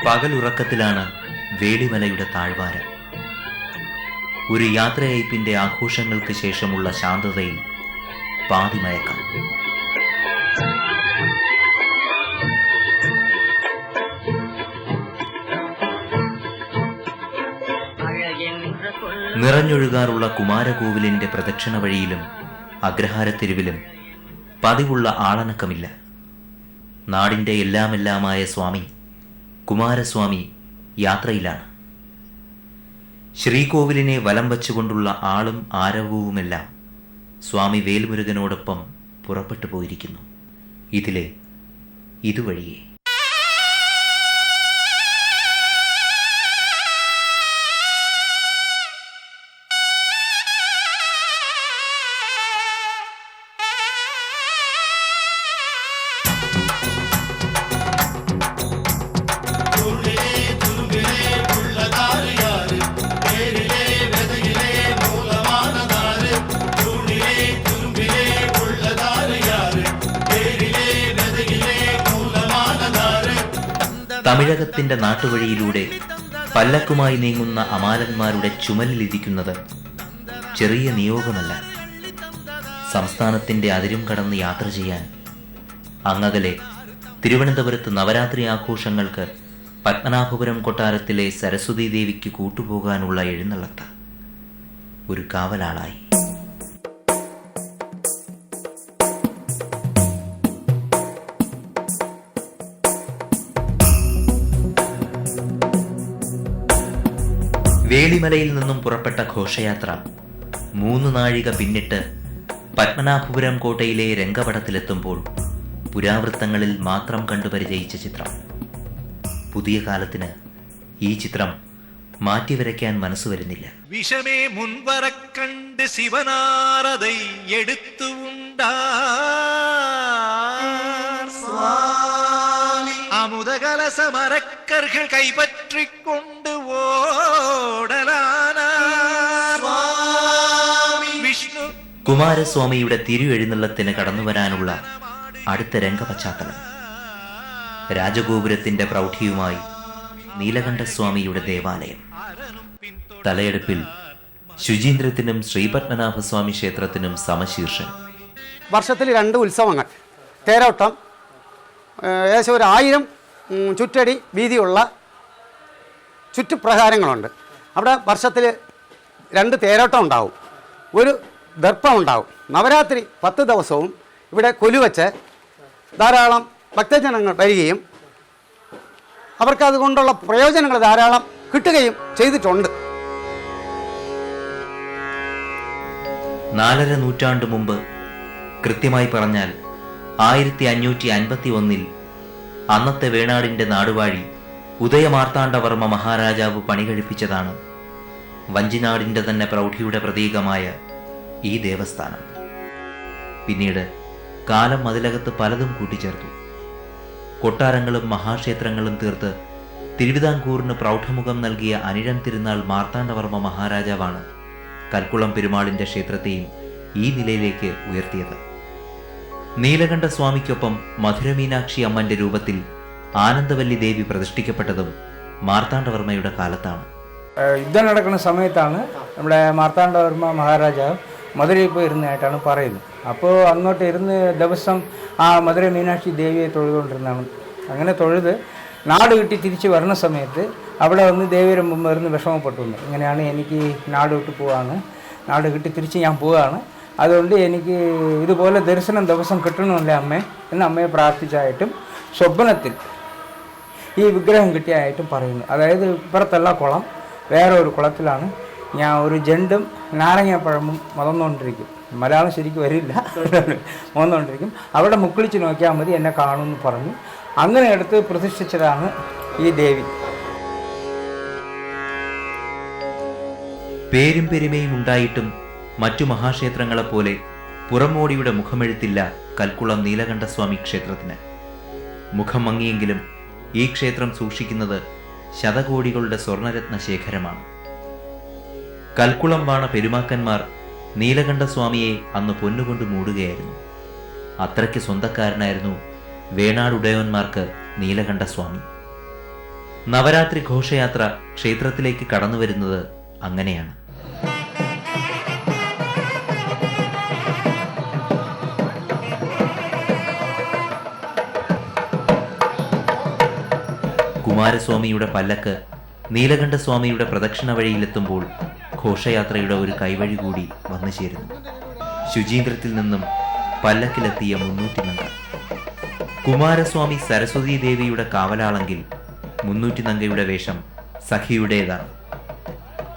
പകലുറക്കത്തിലാണ് വേളിമലയുടെ താഴ്വാരം. ഒരു യാത്രയയപ്പിന്റെ ആഘോഷങ്ങൾക്ക് ശേഷമുള്ള ശാന്തതയിൽ പാതിമയക്കം. നിറഞ്ഞൊഴുകാറുള്ള കുമാരകോവിലിന്റെ പ്രദക്ഷിണ വഴിയിലും അഗ്രഹാരത്തെരുവിലും പതിവുള്ള ആളനക്കമില്ല. നാടിന്റെ എല്ലാമെല്ലാമായ സ്വാമി കുമാരസ്വാമി യാത്രയിലാണ്. ശ്രീകോവിലിനെ വലം വച്ചുകൊണ്ടുള്ള ആളും ആരവവുമെല്ലാം സ്വാമി വേൽമുരുകനോടൊപ്പം പുറപ്പെട്ടു പോയിരിക്കുന്നു. ഇതിലെ ഇതുവഴിയേ. തമിഴകത്തിന്റെ നാട്ടുവഴിയിലൂടെ പല്ലക്കുമായി നീങ്ങുന്ന അമാലന്മാരുടെ ചുമലിലിരിക്കുന്നത് ചെറിയ നിയോഗമല്ല. സംസ്ഥാനത്തിന്റെ അതിരും കടന്ന് യാത്ര ചെയ്യാൻ അങ്ങകലെ തിരുവനന്തപുരത്ത് നവരാത്രി ആഘോഷങ്ങൾക്ക് പത്മനാഭപുരം കൊട്ടാരത്തിലെ സരസ്വതി ദേവിക്ക് കൂട്ടുപോകാനുള്ള എഴുന്നള്ളത്ത് ഒരു കാവലാളായി. വേളിമലയിൽ നിന്നും പുറപ്പെട്ട ഘോഷയാത്ര 3 നാഴിക പിന്നിട്ട് പത്മനാഭപുരം കോട്ടയിലെ രംഗപടത്തിലെത്തുമ്പോൾ പുരാവൃത്തങ്ങളിൽ മാത്രം കണ്ടുപരിചയിച്ച ചിത്രം. പുതിയ കാലത്തിന് ഈ ചിത്രം മാറ്റിവരയ്ക്കാൻ മനസ്സു വരുന്നില്ല. വിഷമേ മുൻവരക്കണ്ട് ശിവനാരதை എടുത്തുണ്ടാ അമുദകലസമരക്കர்கள் കൈപற்றிക്കൊണ്ട് ഓടലാന വിഷ്ണു. കുമാരസ്വാമിയുടെ തിരുവെഴുന്നള്ളത്തിന് കടന്നുവരാനുള്ള അടുത്ത രംഗപശ്ചാത്തലം രാജഗോപുരത്തിന്റെ പ്രൗഢിയുമായി നീലകണ്ഠസ്വാമിയുടെ ദേവാലയം. തലയെടുപ്പിൽ ശുചീന്ദ്രത്തിനും ശ്രീപത്മനാഭസ്വാമി ക്ഷേത്രത്തിനും സമശീർഷൻ. വർഷത്തിൽ 2 ഉത്സവങ്ങൾ, തേരോട്ടം, ഏകദേശം 1000 ചുറ്റടി വീതിയുള്ള ചുറ്റുപ്രകാരങ്ങളുണ്ട്. അവിടെ വർഷത്തിൽ 2 തേരോട്ടം ഉണ്ടാവും, ഒരു ദർപ്പം ഉണ്ടാവും. നവരാത്രി 10 ദിവസവും ഇവിടെ കൊലുവച്ച് ധാരാളം ഭക്തജനങ്ങൾ വരികയും അവർക്ക് അതുകൊണ്ടുള്ള പ്രയോജനങ്ങൾ ധാരാളം കിട്ടുകയും ചെയ്തിട്ടുണ്ട്. 4.5 നൂറ്റാണ്ട് മുമ്പ്, കൃത്യമായി പറഞ്ഞാൽ 1551 അന്നത്തെ വേണാടിന്റെ നാടുവാഴി ഉദയമാർത്താണ്ഡവർമ്മ മഹാരാജാവ് പണികഴിപ്പിച്ചതാണ് വഞ്ചിനാടിന്റെ തന്നെ പ്രൗഢിയുടെ പ്രതീകമായ ഈ ദേവസ്ഥാനം. പിന്നീട് കാലം അതിലകത്ത് പലതും കൂട്ടിച്ചേർത്തു. കൊട്ടാരങ്ങളും മഹാക്ഷേത്രങ്ങളും തീർത്ത് തിരുവിതാംകൂറിന് പ്രൗഢമുഖം നൽകിയ അനിഴം തിരുനാൾ മാർത്താണ്ഡവർമ്മ മഹാരാജാവാണ് കൽക്കുളം പെരുമാളിന്റെ ക്ഷേത്രത്തെയും ഈ നിലയിലേക്ക് ഉയർത്തിയത്. നീലകണ്ഠസ്വാമിക്കൊപ്പം മധുരമീനാക്ഷി അമ്മന്റെ രൂപത്തിൽ ആനന്ദവല്ലി ദേവി പ്രതിഷ്ഠിക്കപ്പെട്ടതും മാർത്താണ്ഡവർമ്മയുടെ കാലത്താണ്. യുദ്ധം നടക്കുന്ന സമയത്താണ് നമ്മുടെ മാർത്താണ്ഡവർമ്മ മഹാരാജാവ് മധുരയിൽ പോയി ഇരുന്നതായിട്ടാണ് പറയുന്നത്. അപ്പോൾ അങ്ങോട്ട് ഇരുന്ന് ദിവസം ആ മധുര മീനാക്ഷി ദേവിയെ തൊഴുതുകൊണ്ടിരുന്നതാണ്. അങ്ങനെ തൊഴുത് നാട് കിട്ടി തിരിച്ച് വരുന്ന സമയത്ത് അവിടെ വന്ന് ദേവിയുടെ മുമ്പ് ഇരുന്ന് വിഷമപ്പെട്ടു. ഇങ്ങനെയാണ്, എനിക്ക് നാട് വിട്ട് പോവാണ്, നാട് കിട്ടി തിരിച്ച് ഞാൻ പോവുകയാണ്, അതുകൊണ്ട് എനിക്ക് ഇതുപോലെ ദർശനം ദിവസം കിട്ടണമല്ലേ അമ്മേ എന്ന് അമ്മയെ പ്രാർത്ഥിച്ചായിട്ടും സ്വപ്നത്തിൽ ഈ വിഗ്രഹം കിട്ടിയായിട്ടും പറയുന്നു. അതായത് ഇപ്പുറത്തുള്ള കുളം വേറെ ഒരു കുളത്തിലാണ് ഞാൻ ഒരു ജണ്ടും നാരങ്ങാപ്പഴമും മതന്നുകൊണ്ടിരിക്കും. മലയാളം ശരിക്കും വരില്ല, മതന്നുകൊണ്ടിരിക്കും. അവിടെ മുക്കിളിച്ച് നോക്കിയാൽ മതി, എന്നെ കാണുമെന്ന് പറഞ്ഞു. അങ്ങനെ എടുത്ത് പ്രതിഷ്ഠിച്ചതാണ് ഈ ദേവി. പേരും പെരുമയും ഉണ്ടായിട്ടും മറ്റു മഹാക്ഷേത്രങ്ങളെപ്പോലെ പുറമോടിയുടെ മുഖമെഴുത്തില്ല കൽക്കുളം നീലകണ്ഠസ്വാമി ക്ഷേത്രത്തിന്. മുഖം മങ്ങിയെങ്കിലും ഈ ക്ഷേത്രം സൂക്ഷിക്കുന്നത് ശതകോടികളുടെ സ്വർണരത്ന ശേഖരമാണ്. കൽക്കുളം വാണ പെരുമാക്കന്മാർ നീലകണ്ഠസ്വാമിയെ അന്ന് പൊന്നുകൊണ്ട് മൂടുകയായിരുന്നു. അത്രയ്ക്ക് സ്വന്തക്കാരനായിരുന്നു വേണാടുടയവന്മാർക്ക് നീലകണ്ഠസ്വാമി. നവരാത്രി ഘോഷയാത്ര ക്ഷേത്രത്തിലേക്ക് കടന്നുവരുന്നത് അങ്ങനെയാണ്. കുമാരസ്വാമിയുടെ പല്ലക്ക് നീലകണ്ഠസ്വാമിയുടെ പ്രദക്ഷിണ വഴിയിലെത്തുമ്പോൾ ഘോഷയാത്രയുടെ ഒരു കൈവഴി കൂടി വന്നു ചേരുന്നു. ശുചീന്ദ്രത്തിൽ നിന്നും പല്ലക്കിലെത്തിയ 300 നങ്ക. കുമാരസ്വാമി സരസ്വതീ ദേവിയുടെ കാവലാളെങ്കിൽ 300 നങ്കയുടെ വേഷം സഖിയുടേതാണ്.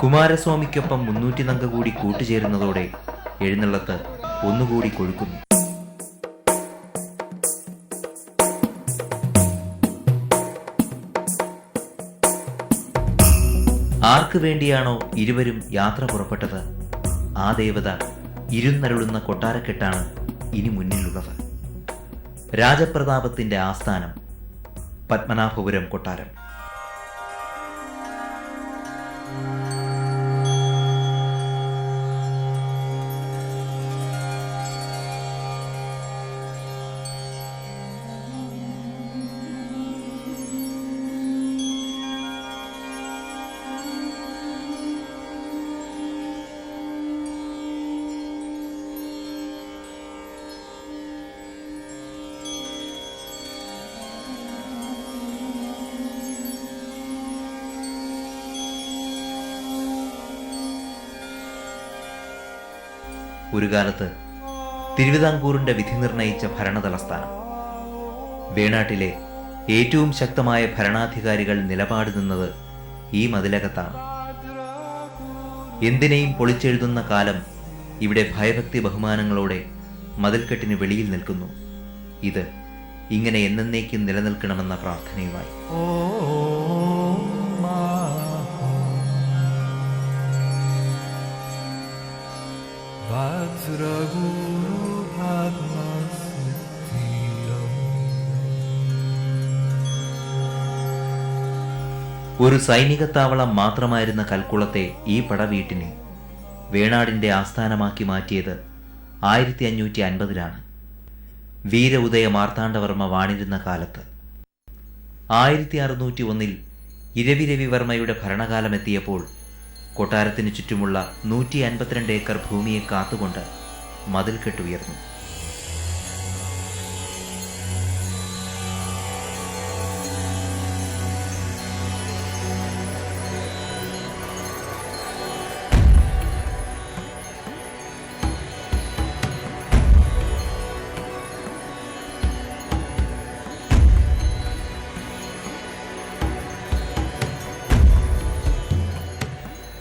കുമാരസ്വാമിക്കൊപ്പം 300 നങ്ക കൂടി കൂട്ടുചേരുന്നതോടെ എഴുന്നള്ളത്ത് ഒന്നുകൂടി കൊഴുക്കുന്നു. ആർക്കു വേണ്ടിയാണോ ഇരുവരും യാത്ര പുറപ്പെട്ടത്, ആ ദേവത ഇരുന്നരുളുന്ന കൊട്ടാരക്കെട്ടാണ് ഇനി മുന്നിലുള്ളത്. രാജപ്രതാപത്തിന്റെ ആസ്ഥാനം പത്മനാഭപുരം കൊട്ടാരം. ഒരു കാലത്ത് തിരുവിതാംകൂറിന്റെ വിധി നിർണയിച്ച ഭരണതലസ്ഥാനം. വേണാട്ടിലെ ഏറ്റവും ശക്തമായ ഭരണാധികാരികൾ നിലപാട് നിന്നത് ഈ മതിലകത്താണ്. എന്തിനേയും പൊളിച്ചെഴുതുന്ന കാലം ഇവിടെ ഭയഭക്തി ബഹുമാനങ്ങളോടെ മതിൽക്കെട്ടിന് വെളിയിൽ നിൽക്കുന്നു. ഇത് ഇങ്ങനെ എന്നേക്കും നിലനിൽക്കണമെന്ന പ്രാർത്ഥനയുമായി. ഒരു സൈനിക താവളം മാത്രമായിരുന്ന കൽക്കുളത്തെ ഈ പടവീട്ടിനെ വേണാടിന്റെ ആസ്ഥാനമാക്കി മാറ്റിയത് 1550-ലാണ്. വീര ഉദയ മാർത്താണ്ഡവർമ്മ വാണിരുന്ന കാലത്ത്. 1601-ൽ ഇരവിരവിവർമ്മയുടെ ഭരണകാലമെത്തിയപ്പോൾ കൊട്ടാരത്തിന് ചുറ്റുമുള്ള 152 ഏക്കർ ഭൂമിയെ കാത്തുകൊണ്ട് മതിൽക്കെട്ടുയർന്നു.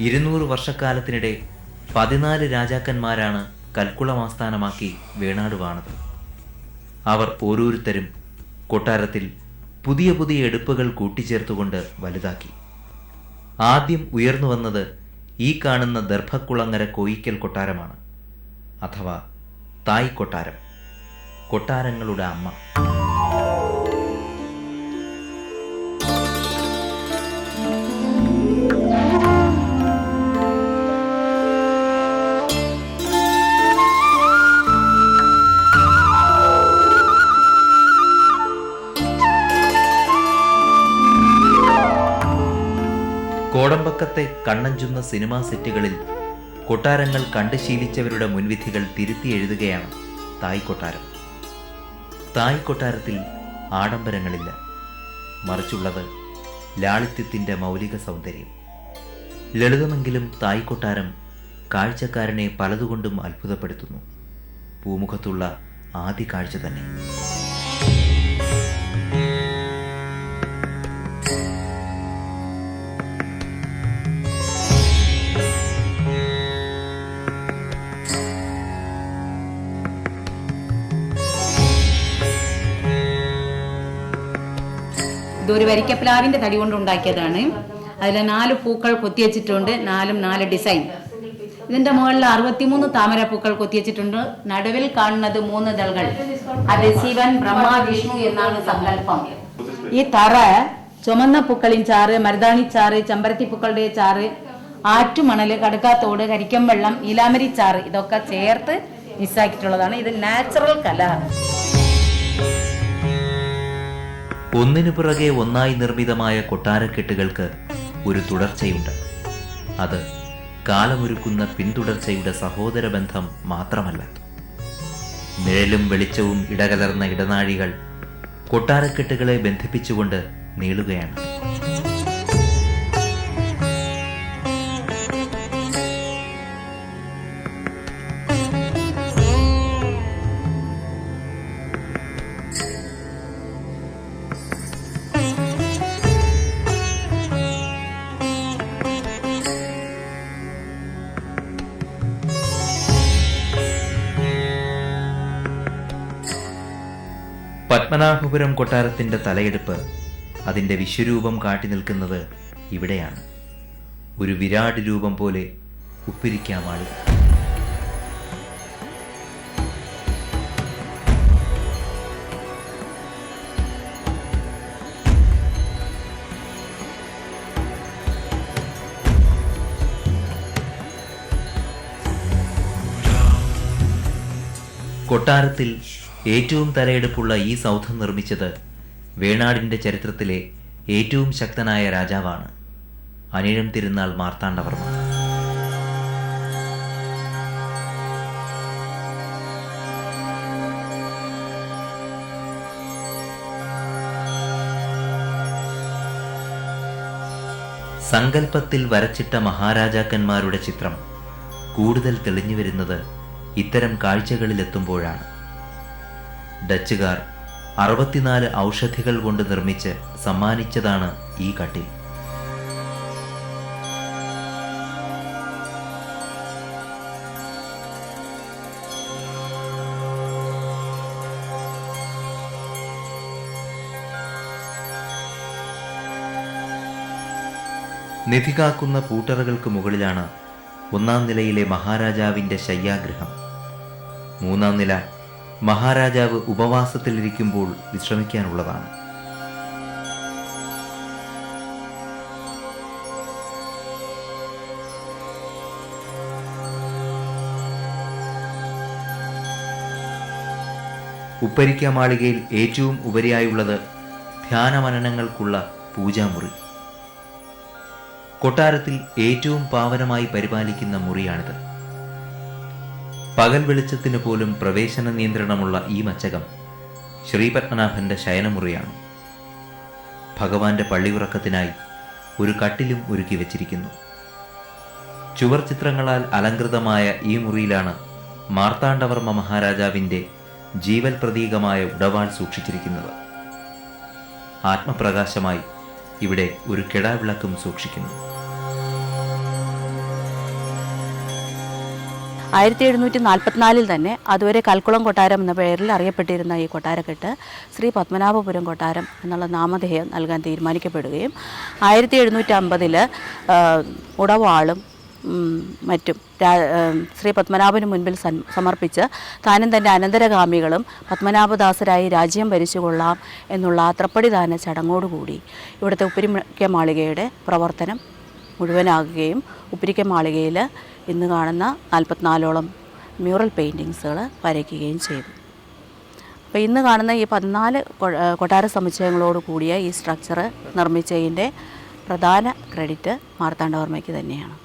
ഇരുന്നൂറ് വർഷക്കാലത്തിനിടെ 14 രാജാക്കന്മാരാണ് കൽക്കുളം ആസ്ഥാനമാക്കി വേണാട് വാണത്. അവർ ഓരോരുത്തരും കൊട്ടാരത്തിൽ പുതിയ പുതിയ എടുപ്പുകൾ കൂട്ടിച്ചേർത്തുകൊണ്ട് വലുതാക്കി. ആദ്യം ഉയർന്നു വന്നത് ഈ കാണുന്ന ദർഭക്കുളങ്ങര കോയിക്കൽ കൊട്ടാരമാണ്, അഥവാ തായ് കൊട്ടാരം, കൊട്ടാരങ്ങളുടെ അമ്മ. കോടമ്പക്കത്തെ കണ്ണഞ്ചുന്ന സിനിമാ സെറ്റുകളിൽ കൊട്ടാരങ്ങൾ കണ്ടു ശീലിച്ചവരുടെ മുൻവിധികൾ തിരുത്തി എഴുതുകയാണ് തായ് കൊട്ടാരം. തായ് കൊട്ടാരത്തിൽ ആഡംബരങ്ങളില്ല, മറിച്ചുള്ളത് ലാളിത്യത്തിൻ്റെ മൗലിക സൗന്ദര്യം. ലളിതമെങ്കിലും തായ് കൊട്ടാരം കാഴ്ചക്കാരനെ പലതുകൊണ്ടും അത്ഭുതപ്പെടുത്തുന്നു. പൂമുഖത്തുള്ള ആദ്യ കാഴ്ച തന്നെ. ഇതൊരു വരിക്കപ്ലാവിൻ്റെ തടി കൊണ്ടുണ്ടാക്കിയതാണ്. അതിൽ 4 പൂക്കൾ കൊത്തിവെച്ചിട്ടുണ്ട്, 4 ഡിസൈൻ. ഇതിന്റെ മുകളിൽ 63 താമരപ്പൂക്കൾ കൊത്തിവെച്ചിട്ടുണ്ട്. നടുവിൽ കാണുന്നത് 3 ദളകൾ. അത് ശിവൻ, ബ്രഹ്മ, വിഷ്ണു എന്നാണ് സങ്കല്പം. ഈ തറ ചുമന്ന പൂക്കളിൻ ചാറ്, മരുതാണിച്ചാറ്, ചെമ്പരത്തിപ്പൂക്കളുടെ ചാറ്, ആറ്റുമണല്, കടുക്കാത്തോട്, കരിക്കം വെള്ളം, നീലാമരി ചാറ് ഇതൊക്കെ ചേർത്ത് മിക്സാക്കിയിട്ടുള്ളതാണ്. ഇത് നാച്ചുറൽ കല. ഒന്നിനു പുറകെ ഒന്നായി നിർമ്മിതമായ കൊട്ടാരക്കെട്ടുകൾക്ക് ഒരു തുടർച്ചയുണ്ട്. അത് കാലമൊരുക്കുന്ന പിന്തുടർച്ചയുടെ സഹോദര ബന്ധം മാത്രമല്ല. നിഴലും വെളിച്ചവും ഇടകലർന്ന ഇടനാഴികൾ കൊട്ടാരക്കെട്ടുകളെ ബന്ധിപ്പിച്ചുകൊണ്ട് നീളുകയാണ്. പത്മനാഭപുരം കൊട്ടാരത്തിന്റെ തലയെടുപ്പ്, അതിന്റെ വിശ്വരൂപം കാട്ടി നിൽക്കുന്നത് ഇവിടെയാണ്. ഒരു വിരാട് രൂപം പോലെ ഉപ്പിരിക്കാമാളി. കൊട്ടാരത്തിൽ ഏറ്റവും തലയെടുപ്പുള്ള ഈ സൗധം നിർമ്മിച്ചത് വേണാടിന്റെ ചരിത്രത്തിലെ ഏറ്റവും ശക്തനായ രാജാവാണ്, അനിഴം തിരുനാൾ മാർത്താണ്ഡവർമ്മ. സങ്കല്പത്തിൽ വരച്ചിട്ട മഹാരാജാക്കന്മാരുടെ ചിത്രം കൂടുതൽ തെളിഞ്ഞു വരുന്നത് ഇത്തരം കാഴ്ചകളിലെത്തുമ്പോഴാണ്. ഡച്ചുകാർ 64 ഔഷധികൾ കൊണ്ട് നിർമ്മിച്ച് സമ്മാനിച്ചതാണ് ഈ കട്ടിൽ. നിധി കാക്കുന്ന പൂട്ടറകൾക്ക് മുകളിലാണ് 1-ാം നിലയിലെ മഹാരാജാവിന്റെ ശയ്യാഗൃഹം. 3-ാം നില മഹാരാജാവ് ഉപവാസത്തിലിരിക്കുമ്പോൾ വിശ്രമിക്കാനുള്ളതാണ്. ഉപ്പരിക്ക മാളികയിൽ ഏറ്റവും ഉപരിയായുള്ളത് ധ്യാനമനനങ്ങൾക്കുള്ള പൂജാമുറി. കൊട്ടാരത്തിൽ ഏറ്റവും പാവനമായി പരിപാലിക്കുന്ന മുറിയാണിത്. പകൽ വെളിച്ചത്തിന് പോലും പ്രവേശന നിയന്ത്രണമുള്ള ഈ മച്ചകം ശ്രീപത്മനാഭന്റെ ശയനമുറിയാണ്. ഭഗവാന്റെ പള്ളിയുറക്കത്തിനായി ഒരു കട്ടിലും ഒരുക്കി വച്ചിരിക്കുന്നു. ചുവർ ചിത്രങ്ങളാൽ അലങ്കൃതമായ ഈ മുറിയിലാണ് മാർത്താണ്ഡവർമ്മ മഹാരാജാവിന്റെ ജീവൽ പ്രതീകമായ ഉടവാൾ സൂക്ഷിച്ചിരിക്കുന്നത്. ആത്മപ്രകാശമായി ഇവിടെ ഒരു കിടാവിളക്കും സൂക്ഷിക്കുന്നു. 1744 തന്നെ അതുവരെ കൽക്കുളം കൊട്ടാരം എന്ന പേരിൽ അറിയപ്പെട്ടിരുന്ന ഈ കൊട്ടാരക്കെട്ട് ശ്രീ പത്മനാഭപുരം കൊട്ടാരം എന്നുള്ള നാമധേയം നൽകാൻ തീരുമാനിക്കപ്പെടുകയും 1750 ഉടവാളും മറ്റും ശ്രീ പത്മനാഭന് മുൻപിൽ സമർപ്പിച്ച് താനും തൻ്റെ അനന്തരഗാമികളും പത്മനാഭദാസരായി രാജ്യം ഭരിച്ചുകൊള്ളാം എന്നുള്ള തൃപ്പടിദാന ചടങ്ങോടുകൂടി ഇവിടുത്തെ ഉപ്പിരിക്ക മാളികയുടെ പ്രവർത്തനം മുഴുവനാകുകയും ഉപ്പിരിക്ക മാളികയിൽ ഇന്ന് കാണുന്ന 44ഓളം മ്യൂറൽ പെയിൻറ്റിങ്സുകൾ വരയ്ക്കുകയും ചെയ്തു. അപ്പോൾ ഇന്ന് കാണുന്ന ഈ 14 കൊട്ടാര സമുച്ചയങ്ങളോട് കൂടിയ ഈ സ്ട്രക്ചർ നിർമ്മിച്ചതിൻ്റെ പ്രധാന ക്രെഡിറ്റ് മാർത്താണ്ഡവർമ്മയ്ക്ക് തന്നെയാണ്.